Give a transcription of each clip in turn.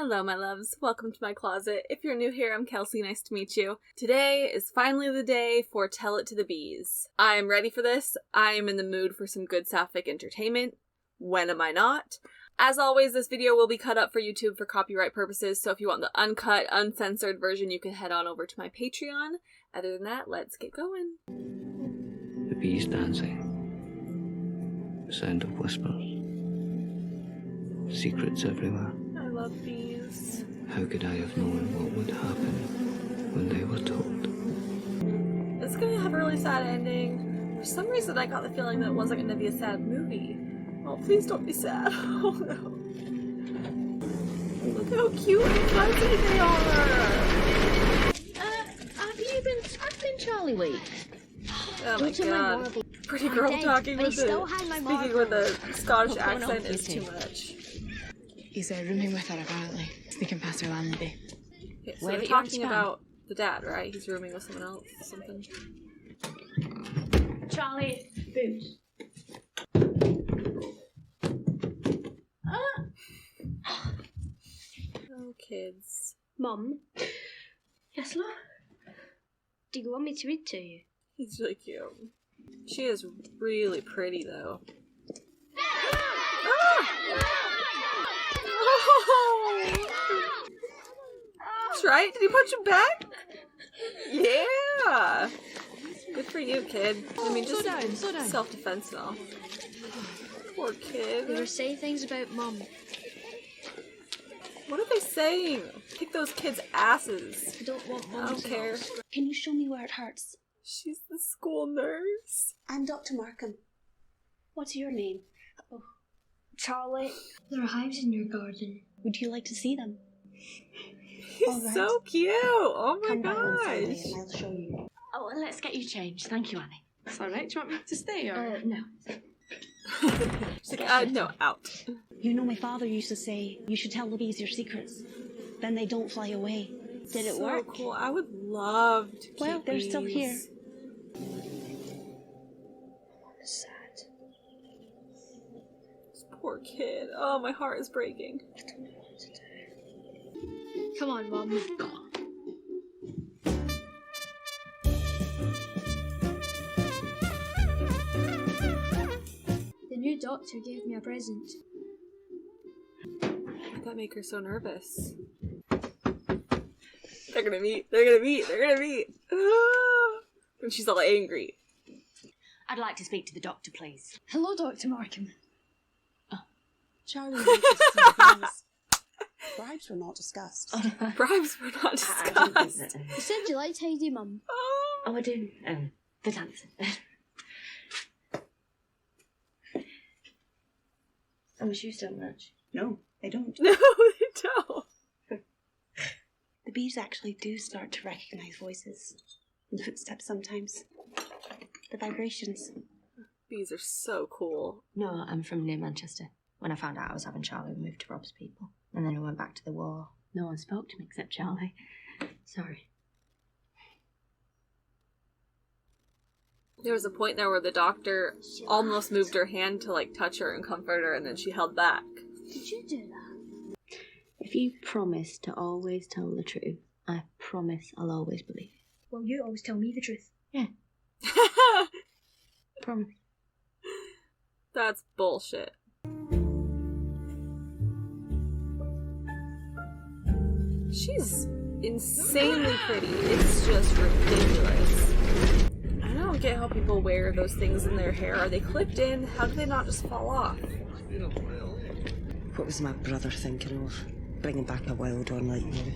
Hello, my loves. Welcome to my closet. If you're new here, I'm Kelsey. Nice to meet you. Today is finally the day for Tell It to the Bees. I am ready for this. I am in the mood for some good sapphic entertainment. When am I not? As always, this video will be cut up for YouTube for copyright purposes, so if you want the uncut, uncensored version, you can head on over to my Patreon. Other than that, let's get going. The bees dancing. The sound of whispers. Secrets everywhere. I love bees. How could I have known what would happen when they were told? It's gonna have a really sad ending. For some reason, I got the feeling that it wasn't gonna be a sad movie. Oh, please don't be sad. Oh no. Look how cute and fuzzy they are. I've been Charlie Week. Oh my god. Pretty girl talking with speaking with a Scottish accent is too much. He's rooming with her apparently, sneaking past her landlady. Okay, so we're talking about the dad, right? He's rooming with someone else or something. Charlie, boots. Oh, kids. Mum, Yes, love? do you want me to read to you? He's really cute. She is really pretty, though. That's right. Did he punch him back? Yeah. Good for you, kid. I mean, just slow down. self-defense and all. Poor kid. We were saying things about Mum. What are they saying? Kick those kids' asses. I don't want Mum I don't to care. Can you show me where it hurts? She's the school nurse. I'm Dr. Markham. What's your name? Oh, Charlie. There are hives in your garden. Would you like to see them? He's All right. so cute. Oh my Come by on Friday gosh. and I'll show you. Oh, well, let's get you changed. Thank you, Annie. It's alright, do you want me to stay or? No. She's like, no, out. You know, my father used to say, you should tell the bees your secrets. Then they don't fly away. Did it So work? cool. I would love to keep Well, they're still here. these. Sad. This poor kid. Oh, my heart is breaking. I don't know what to do. Come on, Mum. The new doctor gave me a present. Why'd that make her so nervous? They're gonna meet. They're gonna meet. They're gonna meet. And she's all angry. I'd like to speak to the doctor, please. Hello, Dr. Markham. Charlie wanted to see the bees. Bribes were not discussed. Bribes were not discussed. You said you liked Heidi, Mum. Oh. Oh, I do. The dancer. Oh, shoes don't match. No, they don't. No, they don't. The bees actually do start to recognize voices and footsteps sometimes. The vibrations. Bees are so cool. No, I'm from near Manchester. When I found out I was having Charlie, we moved to Rob's people. And then I went back to the war. No one spoke to me except Charlie. Sorry. There was a point there where the doctor almost moved her hand to like touch her and comfort her, and then she held back. Did you do that? If you promise to always tell the truth, I promise I'll always believe you. Well, you always tell me the truth. Yeah, promise. That's bullshit. She's insanely pretty. It's just ridiculous. I don't get how people wear those things in their hair. Are they clipped in? How do they not just fall off? What was my brother thinking of? Bringing back a wild one like you.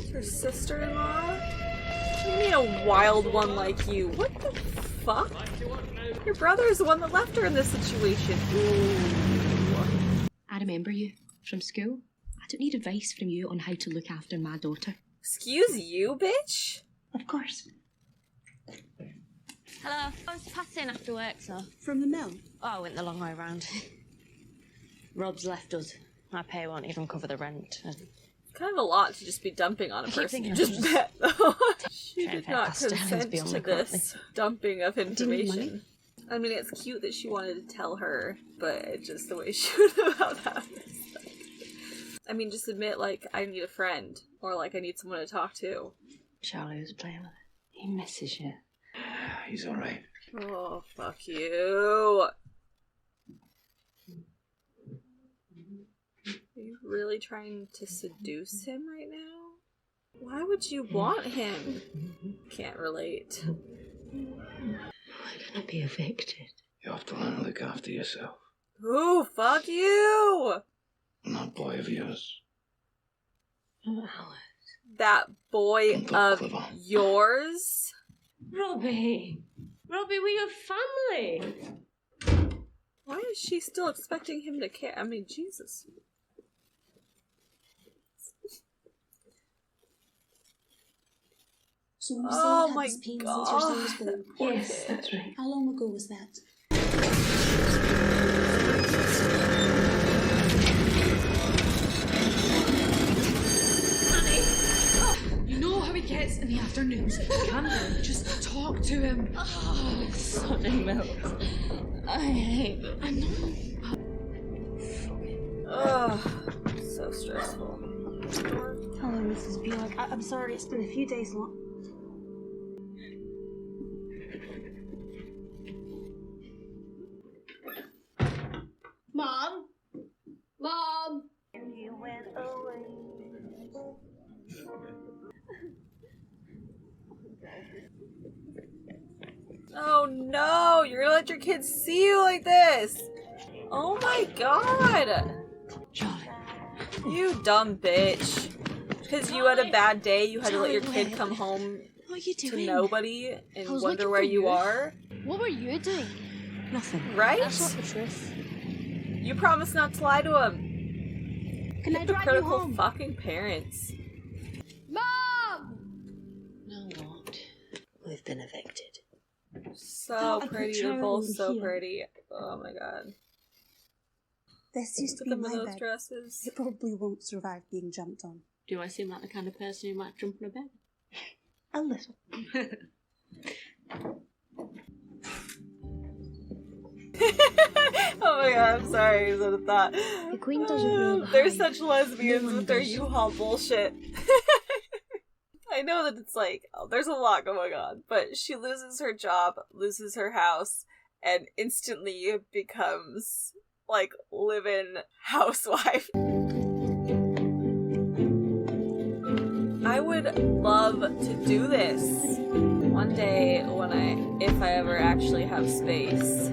Your sister-in-law? What do you mean a wild one like you? What the fuck? Your brother's the one that left her in this situation. Ooh. I remember you from school. I don't need advice from you on how to look after my daughter. Excuse you, bitch? Of course. Hello. I was passing after work, so... From the mill. Oh, I went the long way round. Rob's left us. My pay won't even cover the rent. Kind of a lot to just be dumping on a keep person thinking you I just should met. She try and did fit not past Sterling's consent beyond to my this dumping of you need money? information. I mean, it's cute that she wanted to tell her, but it's just the way she went about that. I mean, just admit, like, I need a friend. Or, like, I need someone to talk to. Charlie was playing with it. He misses you. He's alright. Oh, fuck you. Are you really trying to seduce him right now? Why would you want him? Can't relate. We're gonna be evicted. You have to learn to look after yourself. Ooh, fuck you! I'm that boy of yours. That boy Don't of look clever. yours? Robbie! Robbie, we're your family! Why is she still expecting him to care? I mean, Jesus. So when you Oh say you my had this pain since your son was born, Yes, that's right. how long ago was that? You know how he gets in the afternoons. Calm down. Just talk to him. Oh, Sonny Mills. I hate it. I know. Ugh. So stressful. Hello, Mrs. Bjork. I'm sorry, it's been a few days long. Mom? Mom? Oh no! You're gonna let your kids see you like this! Oh my god! Charlie. You dumb bitch. Because you had a bad day, you had to let your kid come home What are you to doing? nobody and I was wonder looking where for you you. are. What were you doing? Nothing. Right? That's not the truth. You promised not to lie to him. Can I drive you Hypocritical home? fucking parents. Mom! Know what? We've been evicted. So Oh, I put pretty. They're Charlie both in so here. pretty. Oh my god. This used to Look be at them in my those bed. dresses. It probably won't survive being jumped on. Do I seem like the kind of person who might jump on a bed? A little. Oh my god, I'm sorry I said that. The Queen doesn't really They're hide. such lesbians No one with their does. U-Haul bullshit. I know that it's like, oh, there's a lot going on, but she loses her job, loses her house, and instantly becomes, like, live-in housewife. I would love to do this one day if I ever actually have space.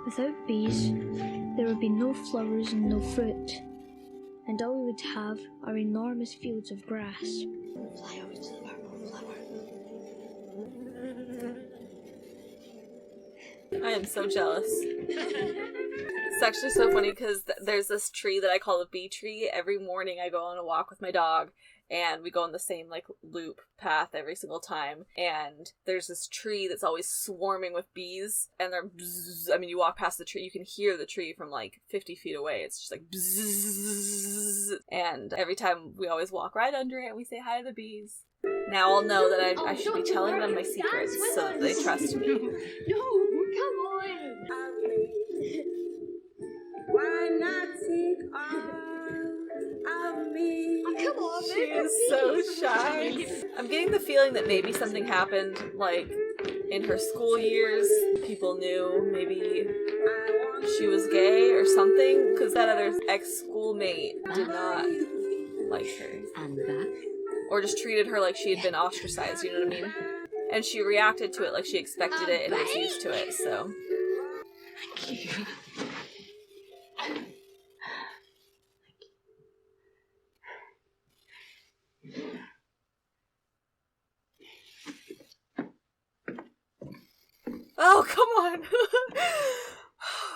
Without bees, there would be no flowers and no fruit. And all we would have are enormous fields of grass. Fly over to the purple flower. I am so jealous. It's actually so funny because there's this tree that I call the bee tree. Every morning I go on a walk with my dog and we go on the same like loop path every single time. And there's this tree that's always swarming with bees and they're bzzz. I mean, you walk past the tree, you can hear the tree from like 50 feet away. It's just like bzzz. And every time we always walk right under it and we say hi to the bees. Now I'll know that I should be telling them my secrets so that they trust me. No, come on! Why not take all of me? Come on, She is so shy. I'm getting the feeling that maybe something happened, like, in her school years. People knew maybe she was gay or something, because that other ex-schoolmate did not like her. And that. Or just treated her like she had been ostracized, you know what I mean? And she reacted to it like she expected it and was used to it, so... Thank you. Oh, come on!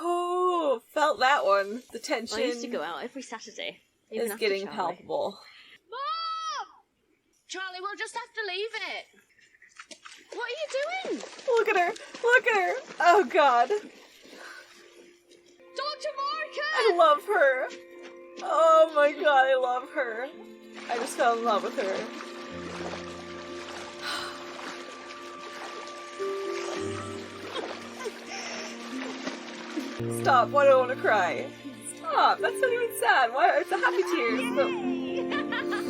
Oh, felt that one. The tension I used to go out every Saturday. Even is after getting Charlie. palpable. Mom! Charlie, we'll just have to leave it. What are you doing? Look at her! Look at her! Oh god. Dr. Marcus! I love her! Oh my god, I love her. I just fell in love with her. Stop, why do I want to cry? Stop, that's not even sad. Why? It's a happy tears. But...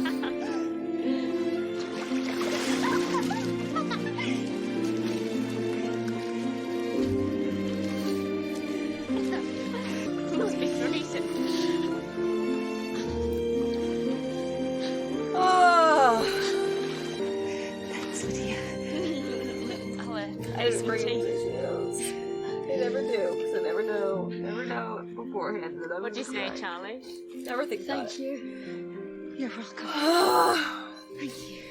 Must be freezing. Oh. That's Lydia. I just bring in tissues. They never do, because I never know. Never know beforehand. What'd you say, Charlie? Never think about Thank it. you. You're welcome. Thank you.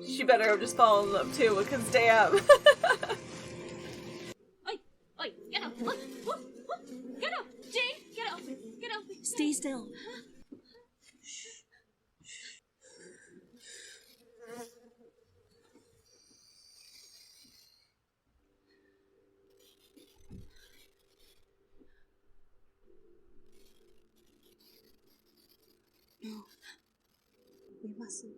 She better have just fallen in love too, because damn. Oi, get up. What? Get up. Jane, get up. Get up. Stay still. No. We mustn't.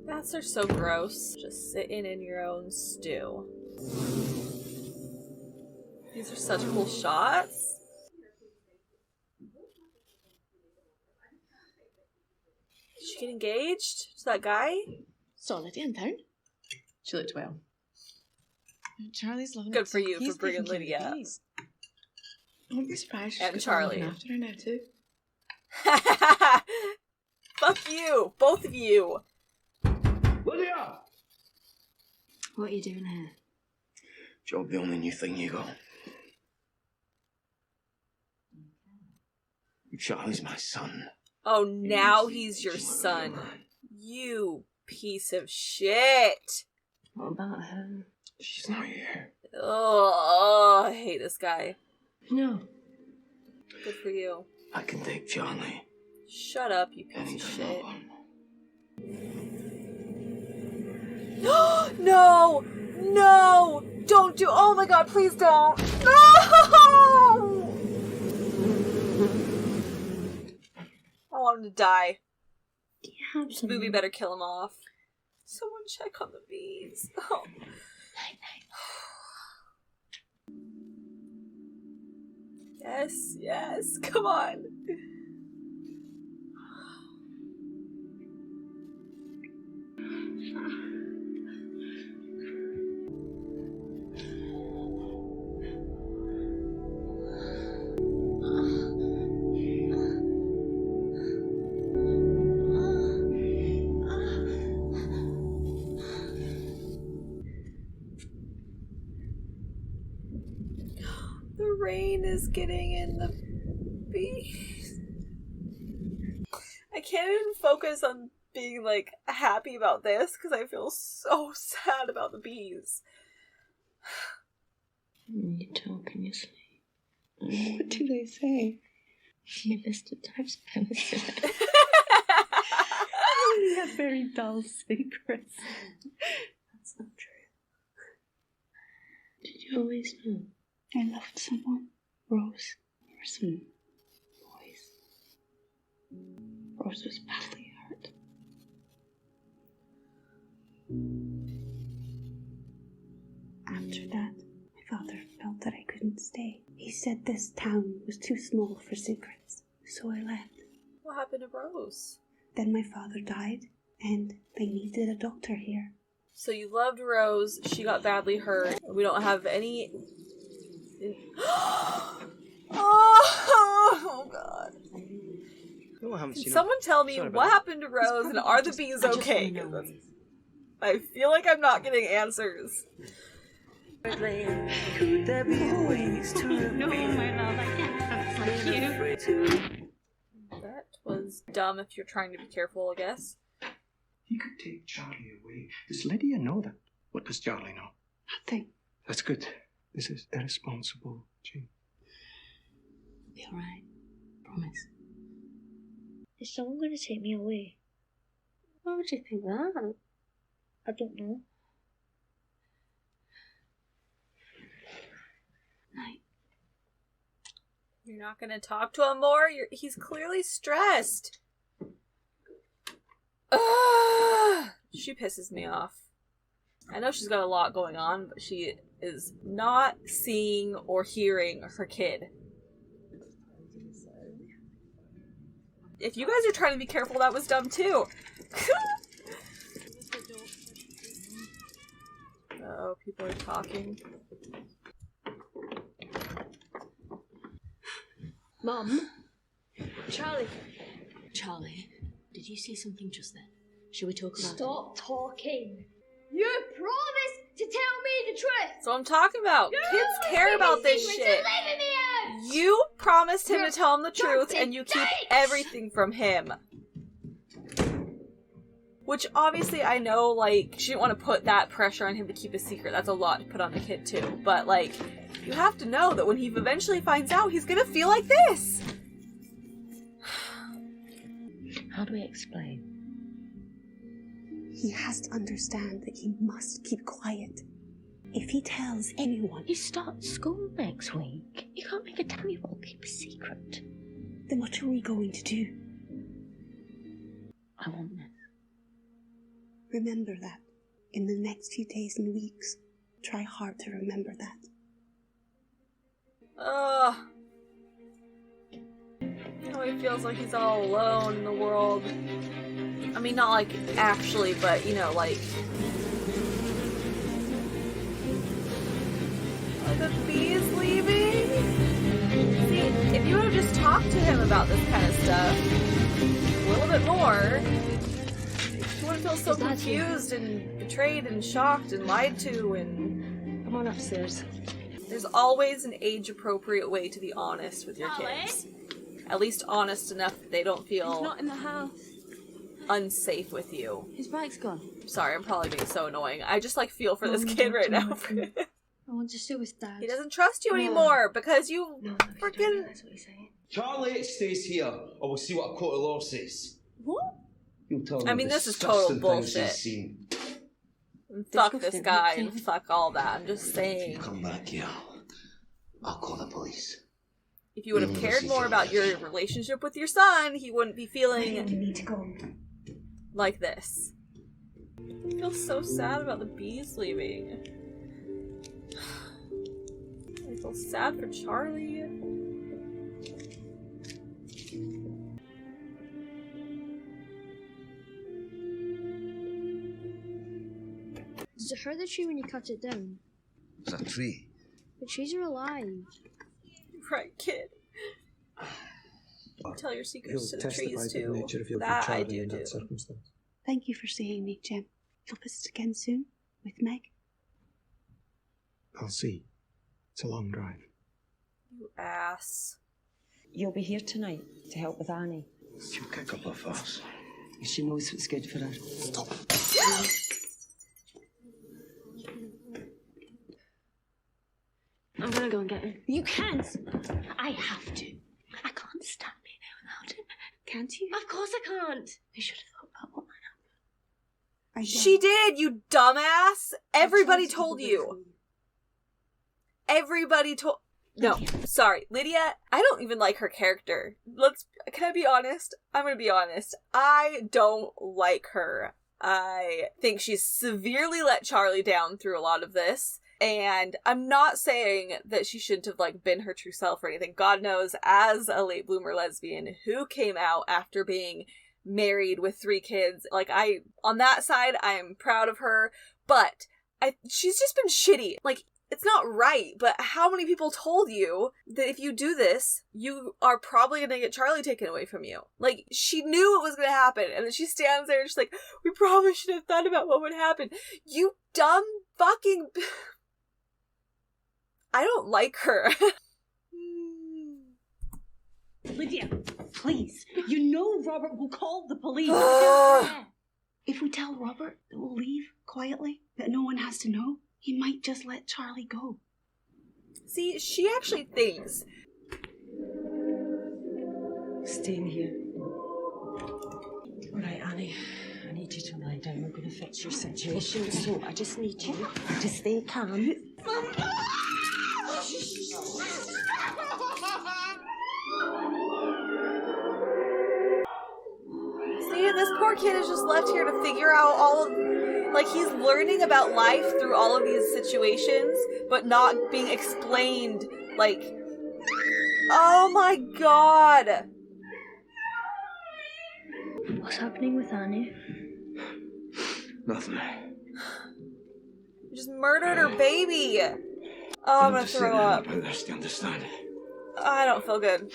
Bats are so gross. Just sitting in your own stew. These are such cool shots. Did she get engaged to that guy? Saw Lydia in town. She looked well. Charlie's loving Good it. for you He's for bringing taking care of Lydia. the bees. I won't be surprised she's And got Charlie. someone after her now too. Fuck you! Both of you! Lydia! What are you doing here? Job, the only new thing you got. Charlie's my son. Oh, now he's your son. You piece of shit! What about her? She's not here. Oh, I hate this guy. No. Good for you. I can take Charlie. Shut up, you And piece of he's shit. not one. No! No! Don't do- oh my god, please don't! No! I want him to die. This movie better kill him off. Someone check on the bees. Oh. Yes, yes, come on. The rain is getting in the bees. I can't even focus on being like happy about this because I feel so sad about the bees. You talk in your sleep. What do they say? You missed a time's penicillin. You have very dull secrets. That's not true. Did you always know? I loved someone. Rose. There were some boys. Rose was badly hurt. After that, my father felt that I couldn't stay. He said this town was too small for secrets, so I left. What happened to Rose? Then my father died, and they needed a doctor here. So you loved Rose, she got badly hurt. We don't have any... oh god. No, I haven't Can seen someone tell me Sorry about what that. happened to Rose and are the bees okay? 'Cause that's- I feel like I'm not getting answers. Could there be ways to No, my love, I can't. It's like you. That was dumb if you're trying to be careful, I guess. He could take Charlie away. Does Lydia know that? What does Charlie know? Nothing. That's good. This is irresponsible, Jane. Be alright. Promise. Is someone going to take me away? Why would you think that? I don't know. Night. You're not gonna talk to him more? He's clearly stressed. Ugh! She pisses me off. I know she's got a lot going on, but she is not seeing or hearing her kid. If you guys are trying to be careful, that was dumb too. Uh-oh, people are talking. Mum? Charlie? Charlie, did you see something just then? Should we talk about it? Stop talking. You promised to tell me the truth. That's what I'm talking about. Kids care about this shit. You promised him to tell him the truth, and you keep everything from him. Which, obviously, I know, like, she didn't want to put that pressure on him to keep a secret. That's a lot to put on the kid, too. But, like, you have to know that when he eventually finds out, he's gonna feel like this. How do we explain? He has to understand that he must keep quiet. If he tells anyone... He starts school next week. You can't make a 10-year-old keep a secret. Then what are we going to do? I want this. Remember that. In the next few days and weeks, try hard to remember that. Ugh. Oh, he feels like he's all alone in the world. I mean, not like actually, but you know, like... Are the bees leaving? See, if you would have just talked to him about this kind of stuff a little bit more, he wouldn't feel so confused and betrayed and shocked and lied to and... Come on upstairs. There's always an age-appropriate way to be honest with your kids. At least honest enough that they don't feel... He's not in the house. Unsafe with you. His bike's gone. Sorry, I'm probably being so annoying. I just, like, feel for this kid right now. I want to stay with Dad. He doesn't trust you anymore because you freaking... That's what he's saying. Charlie stays here, or we'll see what a court of law says. What? You'll tell I me mean, this is disgusting total things bullshit. he's seen. And fuck this guy and fuck all that. I'm just saying. Come back here. I'll call the police. If you would have cared more about your relationship with your son, he wouldn't be feeling You need to go. like this. I feel so sad about the bees leaving. I feel sad for Charlie. Does it hurt the tree when you cut it down? It's a tree. The trees are alive. Right, kid. Tell your secrets to the testify trees to the too. nature of your That I brutality do in do. that circumstance. Thank you for seeing me, Jim. You'll visit again soon with Meg? I'll see. It's a long drive. You ass. You'll be here tonight to help with Annie. She'll kick up a fuss. She knows what's good for her. Stop. I'm gonna go and get him. You can't! I have to. I can't stand being there without him. Can't you? Of course I can't. I should have thought about what might happen. She did, you dumbass! Everybody told you. Everybody told... No, sorry. Lydia, I don't even like her character. Can I be honest? I'm gonna be honest. I don't like her. I think she's severely let Charlie down through a lot of this. And I'm not saying that she shouldn't have, like, been her true self or anything. God knows, as a late bloomer lesbian who came out after being married with 3 kids, like, on that side, I'm proud of her. But she's just been shitty. Like, it's not right, but how many people told you that if you do this, you are probably gonna get Charlie taken away from you? Like, she knew it was gonna happen, and then she stands there and she's like, we probably should have thought about what would happen. You dumb fucking... I don't like her. Lydia, please. You know Robert will call the police. If we tell Robert that we'll leave quietly, that no one has to know, he might just let Charlie go. See, she actually thinks... Staying here. All right, Annie. I need you to lie down. We're going to fix your situation. So I just need you to stay calm. this poor kid is just left here to figure out all of, like, he's learning about life through all of these situations, but not being explained, like, oh my god! What's happening with Annie? Nothing. You just murdered her baby! Oh, I'm gonna throw up. Do you understand? I don't feel good.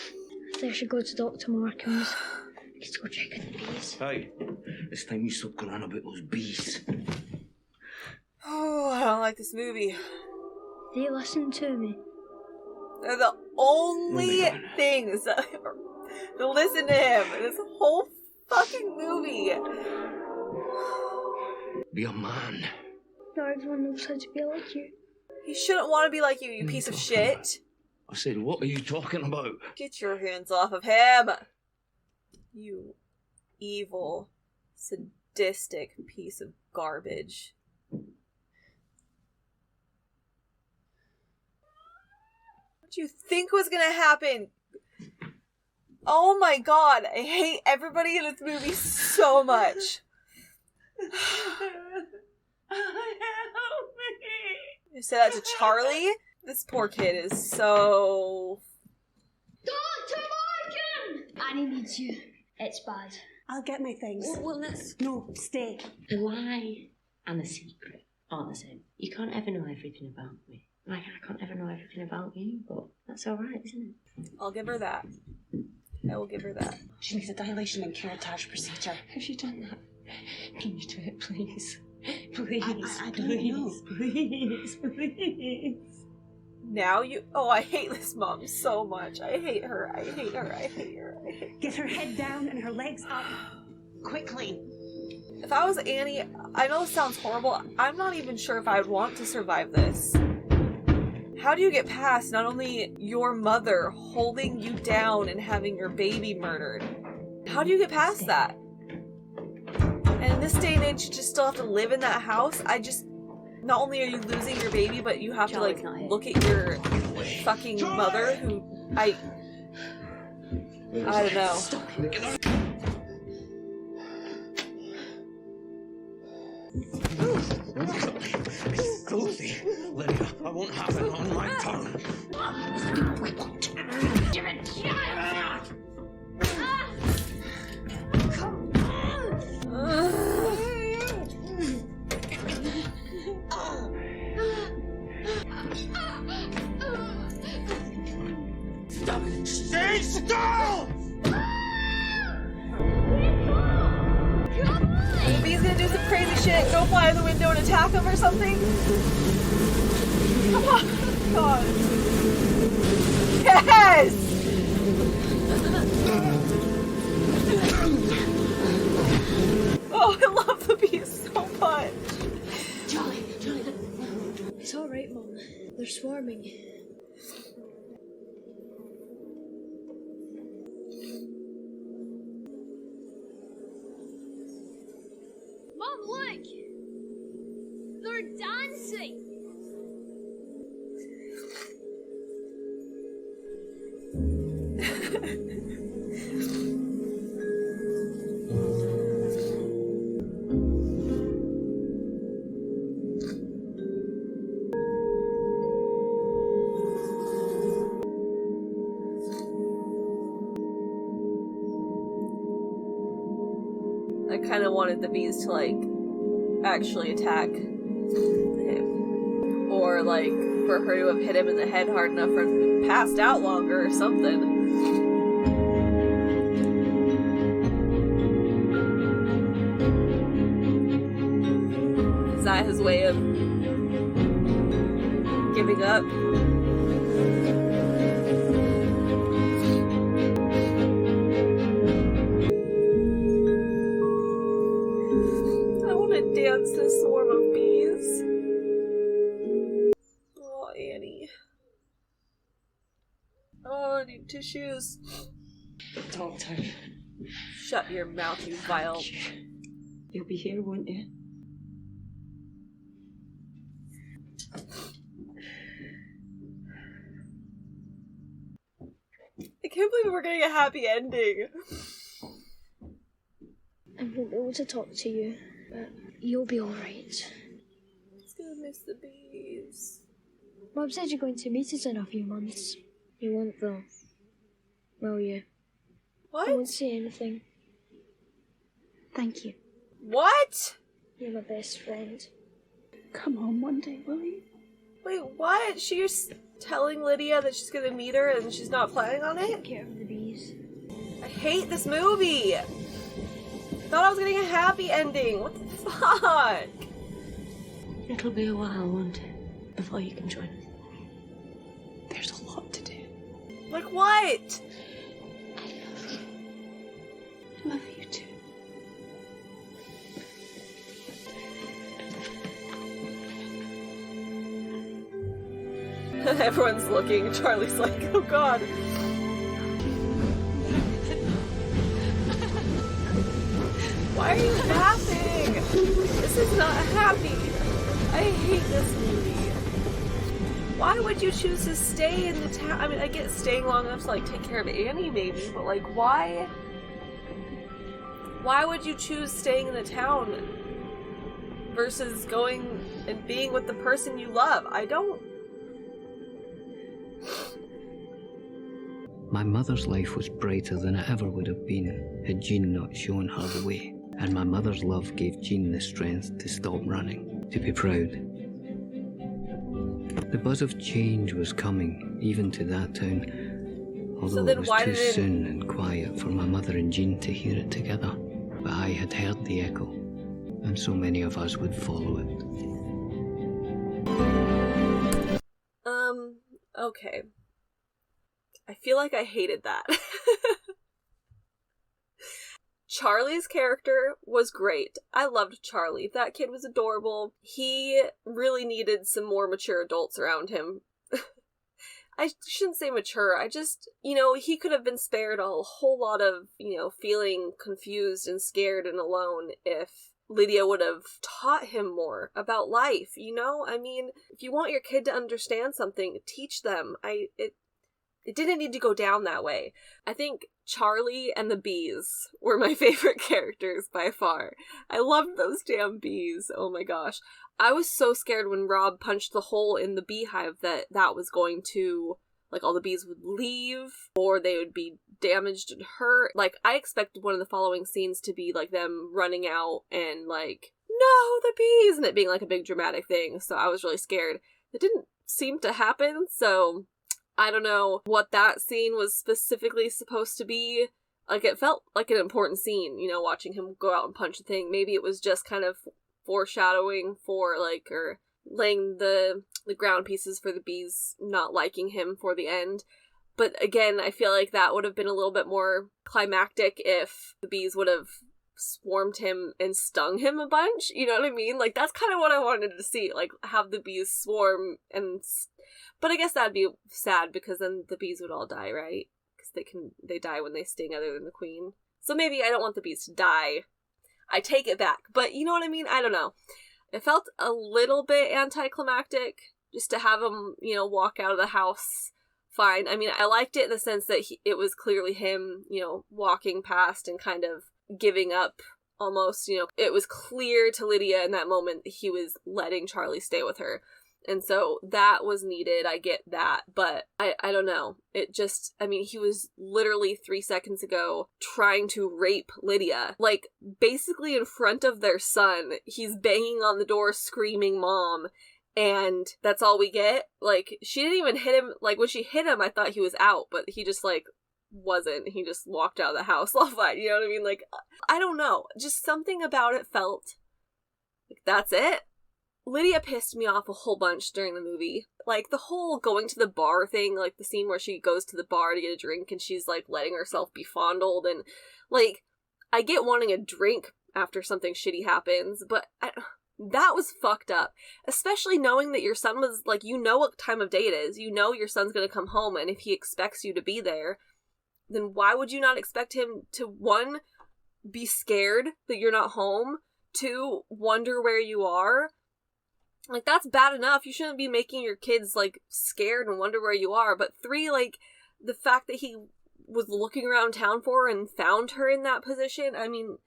I think I should go to Dr. Markham's. Let's go check on the bees. Hey, it's time you stop going on about those bees. Oh, I don't like this movie. They listen to me. They're the only things that listen to him in this whole fucking movie. Be a man. Not everyone knows how to be like you. He shouldn't want to be like you, you piece of shit. I said, what are you talking about? Get your hands off of him. You evil, sadistic piece of garbage. What do you think was gonna happen? Oh my god, I hate everybody in this movie so much. You said that to Charlie? This poor kid is so... Dr. Markham! Annie needs you. It's bad. I'll get my things. Well, let's... No, stay. A lie and a secret aren't the same. You can't ever know everything about me. Like, I can't ever know everything about you, but that's alright, isn't it? I'll give her that. I will give her that. She needs a dilation and curettage procedure. Have you done that? Can you do it, please? Please, I don't know. Please. Now you... Oh, I hate this mom so much. I hate her. I hate her. I hate her. I hate her. Get her head down and her legs up. Quickly. If I was Annie, I know this sounds horrible. I'm not even sure if I'd want to survive this. How do you get past not only your mother holding you down and having your baby murdered? How do you get past that? And in this day and age, you just still have to live in that house? Not only are you losing your baby, but you have Charlie's to, not like, here. look at your fucking mother, who I don't know. Stop it. Filthy. Lydia, I won't have it on my tongue. We won't. Give it. Stay still! Bee's gonna do some crazy shit, go fly in the window and attack him or something? Come on! God. Yes! Oh, I love the bees so much. Charlie, it's alright, Mom. They're swarming. Mom, look! They're dancing! I kind of wanted the bees to, like, actually attack him. Or, like, for her to have hit him in the head hard enough for him to be passed out longer or something. Is that his way of giving up? Dance this swarm of bees. Oh, Annie. Oh, I need tissues. Doctor. Shut your mouth, you vile. You'll be here, won't you? I can't believe we're getting a happy ending. I won't be able to talk to you, but you'll be alright. It's gonna miss the bees. Rob said you're going to meet us in a few months. You won't, though. Will you? What? I won't say anything. Thank you. What? You're my best friend. Come home one day, will you? Wait, what? She's telling Lydia that she's gonna meet her and she's not planning on it? Take care of the bees. I hate this movie! I thought I was getting a happy ending. What the fuck? It'll be a while, won't it? Before you can join us. There's a lot to do. Like what? I love you too. Everyone's looking. Charlie's like, oh god. Why are you laughing? This is not happy. I hate this movie. Why would you choose to stay in the town? I mean, I get staying long enough to like take care of Annie maybe, but like why? Why would you choose staying in the town versus going and being with the person you love? I don't. My mother's life was brighter than it ever would have been had Jean not shown her the way, and my mother's love gave Jean the strength to stop running, to be proud. The buzz of change was coming, even to that town, although it was too soon and quiet for my mother and Jean to hear it together. But I had heard the echo, and so many of us would follow it. Okay. I feel like I hated that. Charlie's character was great. I loved Charlie. That kid was adorable. He really needed some more mature adults around him. I shouldn't say mature. I just, he could have been spared a whole lot of, feeling confused and scared and alone if Lydia would have taught him more about life, I mean, if you want your kid to understand something, teach them. It didn't need to go down that way. I think Charlie and the bees were my favorite characters by far. I loved those damn bees. Oh my gosh. I was so scared when Rob punched the hole in the beehive that was going to, like, all the bees would leave or they would be damaged and hurt. Like, I expected one of the following scenes to be, like, them running out and, like, no, the bees, and it being, like, a big dramatic thing. So I was really scared. It didn't seem to happen, so I don't know what that scene was specifically supposed to be. Like, it felt like an important scene, watching him go out and punch the thing. Maybe it was just kind of foreshadowing for, like, or laying the ground pieces for the bees not liking him for the end. But again, I feel like that would have been a little bit more climactic if the bees would have swarmed him and stung him a bunch. You know what I mean? Like, that's kind of what I wanted to see. Like, have the bees swarm and... But I guess that'd be sad because then the bees would all die, right? Because they die when they sting other than the queen. So maybe I don't want the bees to die. I take it back. But you know what I mean? I don't know. It felt a little bit anticlimactic just to have him, walk out of the house fine. I mean, I liked it in the sense that it was clearly him, walking past and kind of giving up almost, It was clear to Lydia in that moment that he was letting Charlie stay with her. And so that was needed. I get that. But I don't know. It just, I mean, he was literally 3 seconds ago trying to rape Lydia. Like, basically in front of their son. He's banging on the door screaming mom. And that's all we get. Like, she didn't even hit him. Like, when she hit him, I thought he was out. But he just, like, wasn't. He just walked out of the house all fine. You know what I mean? Like, I don't know. Just something about it felt like, that's it. Lydia pissed me off a whole bunch during the movie. Like, the whole going to the bar thing, like, the scene where she goes to the bar to get a drink and she's, like, letting herself be fondled, and, like, I get wanting a drink after something shitty happens, but that was fucked up. Especially knowing that your son was, like, what time of day it is. Your son's gonna come home, and if he expects you to be there, then why would you not expect him to, 1, be scared that you're not home, 2, wonder where you are? Like, that's bad enough. You shouldn't be making your kids, like, scared and wonder where you are. But 3, like, the fact that he was looking around town for her and found her in that position, I mean,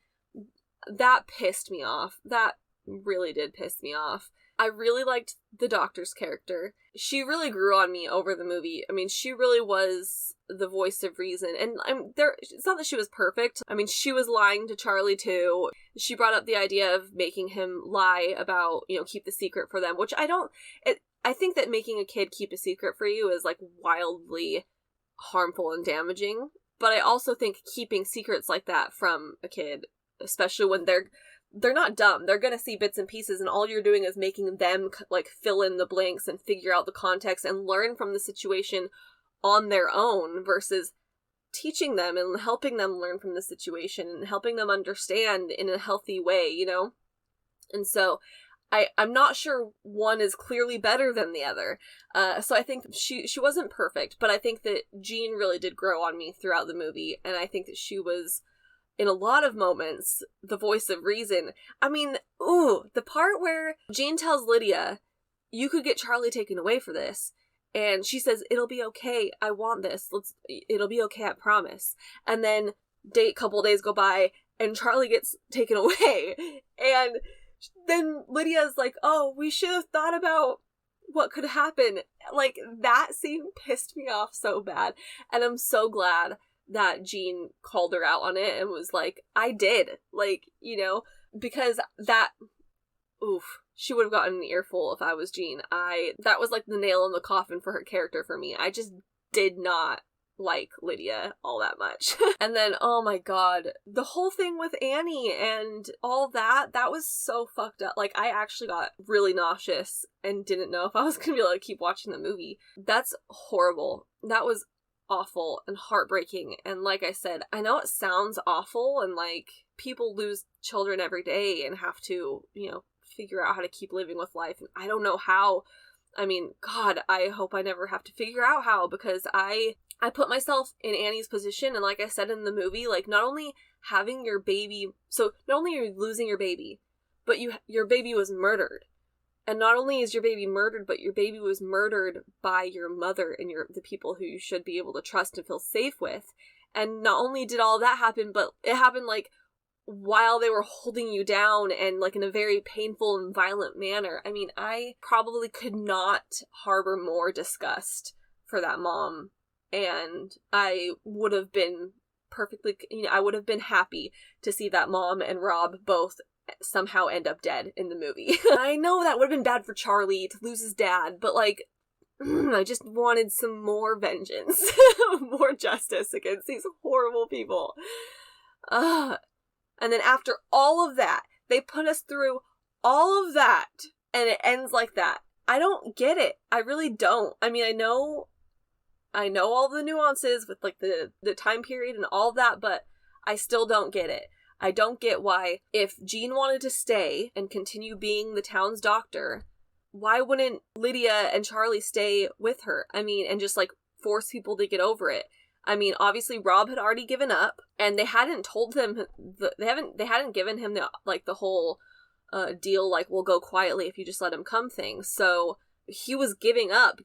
that pissed me off. That really did piss me off. I really liked the doctor's character. She really grew on me over the movie. I mean, she really was the voice of reason. And it's not that she was perfect. I mean, she was lying to Charlie too. She brought up the idea of making him lie about, keep the secret for them, which I think that making a kid keep a secret for you is like wildly harmful and damaging. But I also think keeping secrets like that from a kid, especially when they're not dumb. They're gonna see bits and pieces, and all you're doing is making them like fill in the blanks and figure out the context and learn from the situation on their own versus teaching them and helping them learn from the situation and helping them understand in a healthy way, And so I'm not sure one is clearly better than the other. So I think she wasn't perfect, but I think that Jean really did grow on me throughout the movie, and I think that she was, in a lot of moments, the voice of reason. I mean, the part where Jean tells Lydia, you could get Charlie taken away for this. And she says, it'll be okay. I want this. It'll be okay. I promise. And then couple days go by and Charlie gets taken away. And then Lydia's like, oh, we should have thought about what could happen. Like, that scene pissed me off so bad. And I'm so glad that Jean called her out on it and was like, I did. Like, because she would have gotten an earful if I was Jean. That was like the nail in the coffin for her character for me. I just did not like Lydia all that much. And then, oh my god, the whole thing with Annie and all that was so fucked up. Like, I actually got really nauseous and didn't know if I was gonna be able to keep watching the movie. That's horrible. That was awful and heartbreaking. And like I said, I know it sounds awful and like people lose children every day and have to, figure out how to keep living with life. And I don't know how. I mean, God, I hope I never have to figure out how, because I put myself in Annie's position, and like I said in the movie, like, not only having your baby, so not only are you losing your baby, but your baby was murdered. And not only is your baby murdered, but your baby was murdered by your mother and the people who you should be able to trust and feel safe with. And not only did all that happen, but it happened like while they were holding you down and like in a very painful and violent manner. I mean, I probably could not harbor more disgust for that mom, and I would have been I would have been happy to see that mom and Rob both somehow end up dead in the movie. I know that would have been bad for Charlie to lose his dad, but like, I just wanted some more vengeance, more justice against these horrible people. And then after all of that, they put us through all of that, and it ends like that. I don't get it. I really don't. I mean, I know all the nuances with like the time period and all that, but I still don't get it. I don't get why, if Jean wanted to stay and continue being the town's doctor, why wouldn't Lydia and Charlie stay with her? I mean, and just like force people to get over it. I mean, obviously Rob had already given up, and they hadn't told him they hadn't given him the whole deal, like, we'll go quietly if you just let him come thing. So he was giving up.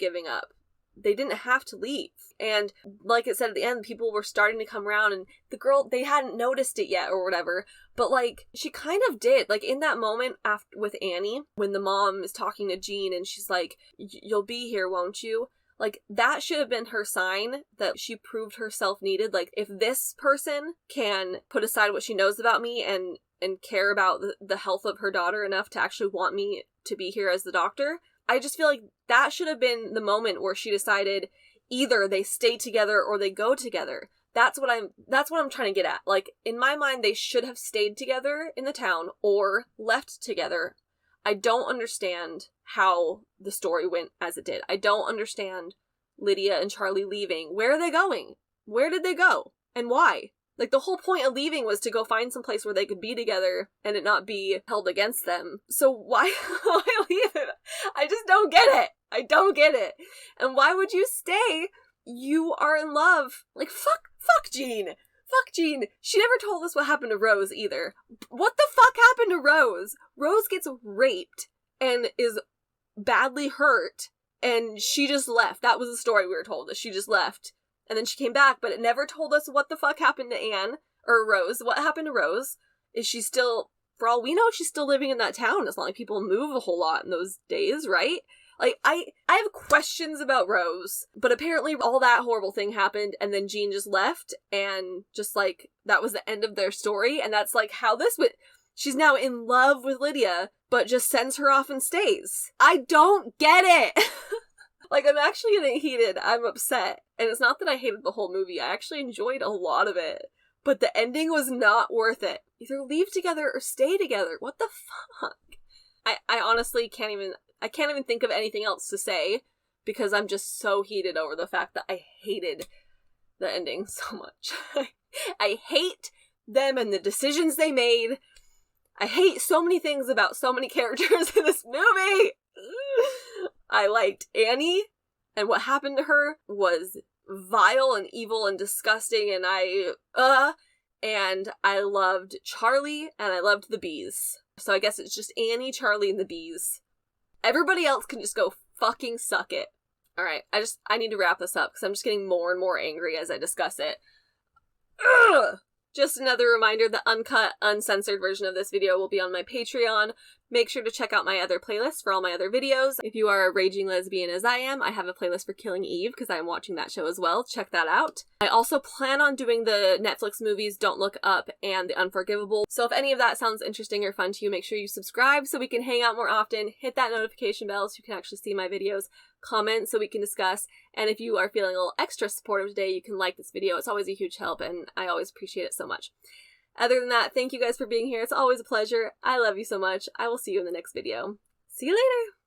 They didn't have to leave. And like it said at the end, people were starting to come around, and the girl, they hadn't noticed it yet or whatever, but like, she kind of did. Like, in that moment after with Annie, when the mom is talking to Jean and she's like, you'll be here, won't you? Like, that should have been her sign that she proved herself needed. Like, if this person can put aside what she knows about me and care about the health of her daughter enough to actually want me to be here as the doctor, I just feel like that should have been the moment where she decided either they stay together or they go together. That's what I'm trying to get at. Like, in my mind, they should have stayed together in the town or left together. I don't understand how the story went as it did. I don't understand Lydia and Charlie leaving. Where are they going? Where did they go? And why? Like, the whole point of leaving was to go find some place where they could be together and it not be held against them. So why leave it? I just don't get it. I don't get it. And why would you stay? You are in love. Like, fuck Jean. Fuck Jean. She never told us what happened to Rose either. What the fuck happened to Rose? Rose gets raped and is badly hurt, and she just left. That was the story we were told, that she just left. And then she came back, but it never told us what the fuck happened to Anne, or Rose. What happened to Rose? Is she still for all we know, she's still living in that town. It's not like people move a whole lot in those days, right? Like, I have questions about Rose, but apparently all that horrible thing happened, and then Jean just left, and just, like, that was the end of their story, and that's, like, how this would... She's now in love with Lydia, but just sends her off and stays. I don't get it! Like, I'm actually getting heated. I'm upset. And it's not that I hated the whole movie. I actually enjoyed a lot of it. But the ending was not worth it. Either leave together or stay together. What the fuck? I honestly can't even think of anything else to say, because I'm just so heated over the fact that I hated the ending so much. I hate them and the decisions they made. I hate so many things about so many characters in this movie. I liked Annie, and what happened to her was vile and evil and disgusting, and I loved Charlie, and I loved the bees. So I guess it's just Annie, Charlie, and the bees. Everybody else can just go fucking suck it. Alright, I need to wrap this up, because I'm just getting more and more angry as I discuss it. Ugh! Just another reminder, the uncut, uncensored version of this video will be on my Patreon. Make sure to check out my other playlists for all my other videos. If you are a raging lesbian as I am, I have a playlist for Killing Eve, because I'm watching that show as well. Check that out. I also plan on doing the Netflix movies Don't Look Up and The Unforgivable. So if any of that sounds interesting or fun to you, make sure you subscribe so we can hang out more often. Hit that notification bell so you can actually see my videos. Comment so we can discuss. And if you are feeling a little extra supportive today, you can like this video. It's always a huge help, and I always appreciate it so much. Other than that, thank you guys for being here. It's always a pleasure. I love you so much. I will see you in the next video. See you later!